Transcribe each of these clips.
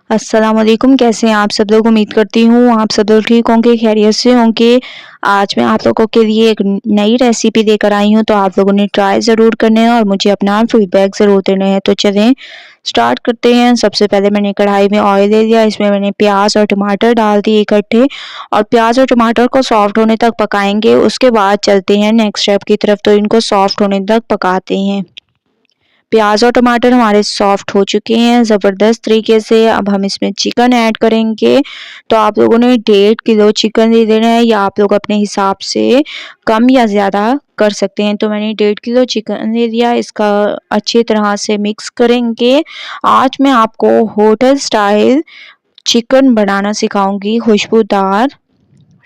अस्सलाम वालेकुम। कैसे हैं आप सब लोग? उम्मीद करती हूँ आप सब लोग ठीक होंगे, खैरियत से होंगे। आज मैं आप लोगों के लिए एक नई रेसिपी लेकर आई हूँ, तो आप लोगों ने ट्राई ज़रूर करना है और मुझे अपना फीडबैक ज़रूर देना है। तो चलें स्टार्ट करते हैं। सबसे पहले मैंने कढ़ाई में ऑयल ले लिया, इसमें मैंने प्याज और टमाटर डाल दिए इकट्ठे और प्याज और टमाटर को सॉफ्ट होने तक पकाएंगे। उसके बाद चलते हैं नेक्स्ट स्टेप की तरफ, तो इनको सॉफ्ट होने तक पकाते हैं। प्याज और टमाटर हमारे सॉफ्ट हो चुके हैं ज़बरदस्त तरीके से। अब हम इसमें चिकन ऐड करेंगे। तो आप लोगों ने 1.5 किलो चिकन ले लेना है, या आप लोग अपने हिसाब से कम या ज़्यादा कर सकते हैं। तो मैंने 1.5 किलो चिकन ले लिया, इसका अच्छी तरह से मिक्स करेंगे। आज मैं आपको होटल स्टाइल चिकन बनाना सिखाऊंगी, खुशबूदार।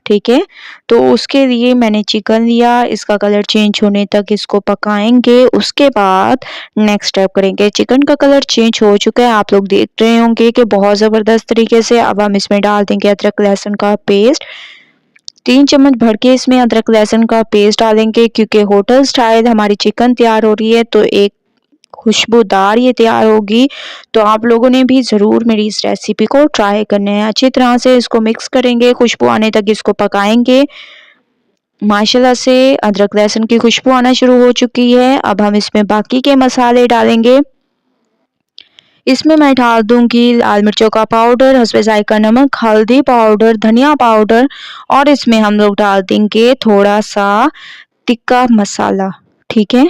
ठीक है, तो उसके लिए मैंने चिकन लिया, इसका कलर चेंज होने तक इसको पकाएंगे। उसके बाद नेक्स्ट स्टेप करेंगे। चिकन का कलर चेंज हो चुका है, आप लोग देख रहे होंगे कि बहुत ज़बरदस्त तरीके से। अब हम इसमें डाल देंगे अदरक लहसुन का पेस्ट। 3 चम्मच भर के इसमें अदरक लहसुन का पेस्ट डालेंगे, क्योंकि होटल स्टाइल हमारी चिकन तैयार हो रही है, तो एक खुशबूदार ये तैयार होगी। तो आप लोगों ने भी ज़रूर मेरी इस रेसिपी को ट्राई करना है। अच्छी तरह से इसको मिक्स करेंगे, खुशबू आने तक इसको पकाएंगे। माशाल्लाह से अदरक लहसुन की खुशबू आना शुरू हो चुकी है। अब हम इसमें बाकी के मसाले डालेंगे। इसमें मैं डाल दूंगी लाल मिर्चों का पाउडर, हस्बे जायका नमक, हल्दी पाउडर, धनिया पाउडर और इसमें हम लोग डाल देंगे थोड़ा सा टिक्का मसाला। ठीक है,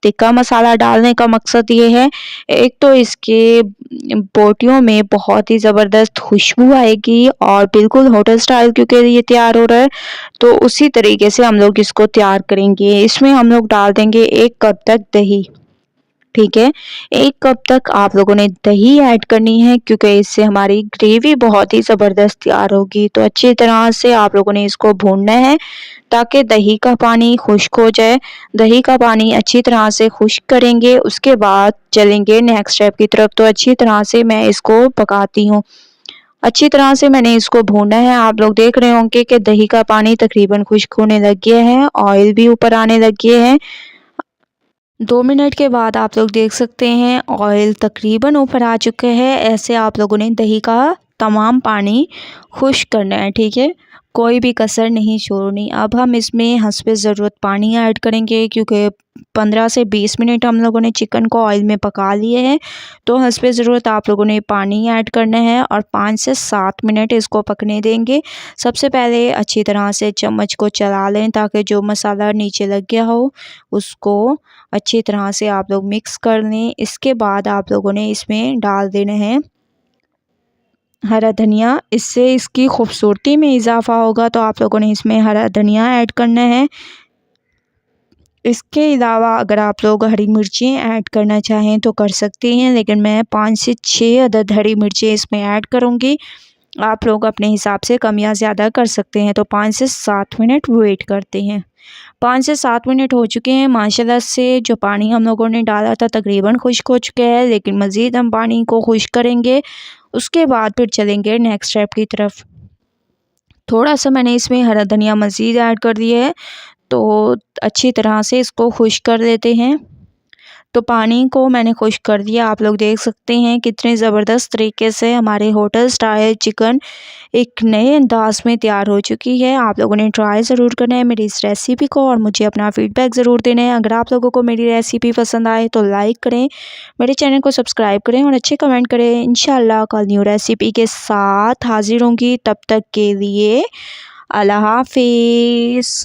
टिक्का मसाला डालने का मकसद ये है, एक तो इसके बोटियों में बहुत ही ज़बरदस्त खुशबू आएगी और बिल्कुल होटल स्टाइल क्योंकि ये तैयार हो रहा है, तो उसी तरीके से हम लोग इसको तैयार करेंगे। इसमें हम लोग डाल देंगे 1 कप तक दही। ठीक है, 1 कप तक आप लोगों ने दही ऐड करनी है, क्योंकि इससे हमारी ग्रेवी बहुत ही ज़बरदस्त तैयार होगी। तो अच्छी तरह से आप लोगों ने इसको भूनना है ताकि दही का पानी खुश्क हो जाए। दही का पानी अच्छी तरह से खुश्क करेंगे, उसके बाद चलेंगे नेक्स्ट स्टेप की तरफ। तो अच्छी तरह से मैं इसको पकाती हूँ। अच्छी तरह से मैंने इसको भूना है। आप लोग देख रहे होंगे कि दही का पानी तकरीबन खुश्क होने लग गया है, ऑयल भी ऊपर आने लग गए हैं। 2 मिनट के बाद आप लोग देख सकते हैं ऑयल तकरीबन ऊपर आ चुका है। ऐसे आप लोगों ने दही का तमाम पानी खुश्क करना है। ठीक है, कोई भी कसर नहीं छोड़नी। अब हम इसमें हस्बे ज़रूरत पानी ऐड करेंगे, क्योंकि 15 से 20 मिनट हम लोगों ने चिकन को ऑयल में पका लिए हैं, तो हस्बे ज़रूरत आप लोगों ने पानी ऐड करना है और 5 से 7 मिनट इसको पकने देंगे। सबसे पहले अच्छी तरह से चम्मच को चला लें ताकि जो मसाला नीचे लग गया हो उसको अच्छी तरह से आप लोग मिक्स कर लें। इसके बाद आप लोगों ने इसमें डाल देना है हरा धनिया, इससे इसकी खूबसूरती में इजाफा होगा, तो आप लोगों ने इसमें हरा धनिया ऐड करना है। इसके अलावा अगर आप लोग हरी मिर्चें ऐड करना चाहें तो कर सकते हैं, लेकिन मैं 5 से 6 अदद हरी मिर्चें इसमें ऐड करूँगी। आप लोग अपने हिसाब से कम या ज़्यादा कर सकते हैं। तो 5 से 7 मिनट वेट करते हैं। 5 से 7 मिनट हो चुके हैं। माशाल्लाह से जो पानी हम लोगों ने डाला था तकरीबन खुश्क हो चुका है, लेकिन मज़ीद हम पानी को खुश्क करेंगे। उसके बाद फिर चलेंगे नेक्स्ट स्टेप की तरफ। थोड़ा सा मैंने इसमें हरा धनिया मज़ीद ऐड कर दिया है, तो अच्छी तरह से इसको खुश्क कर देते हैं। तो पानी को मैंने खुश्क कर दिया। आप लोग देख सकते हैं कितने ज़बरदस्त तरीके से हमारे होटल स्टाइल चिकन एक नए अंदाज में तैयार हो चुकी है। आप लोगों ने ट्राई ज़रूर करना है मेरी इस रेसिपी को और मुझे अपना फ़ीडबैक ज़रूर देना है। अगर आप लोगों को मेरी रेसिपी पसंद आए तो लाइक करें, मेरे चैनल को सब्सक्राइब करें और अच्छे कमेंट करें। इंशाल्लाह कल न्यू रेसिपी के साथ हाज़िर होंगी। तब तक के लिए अल्लाह हाफ़िज़।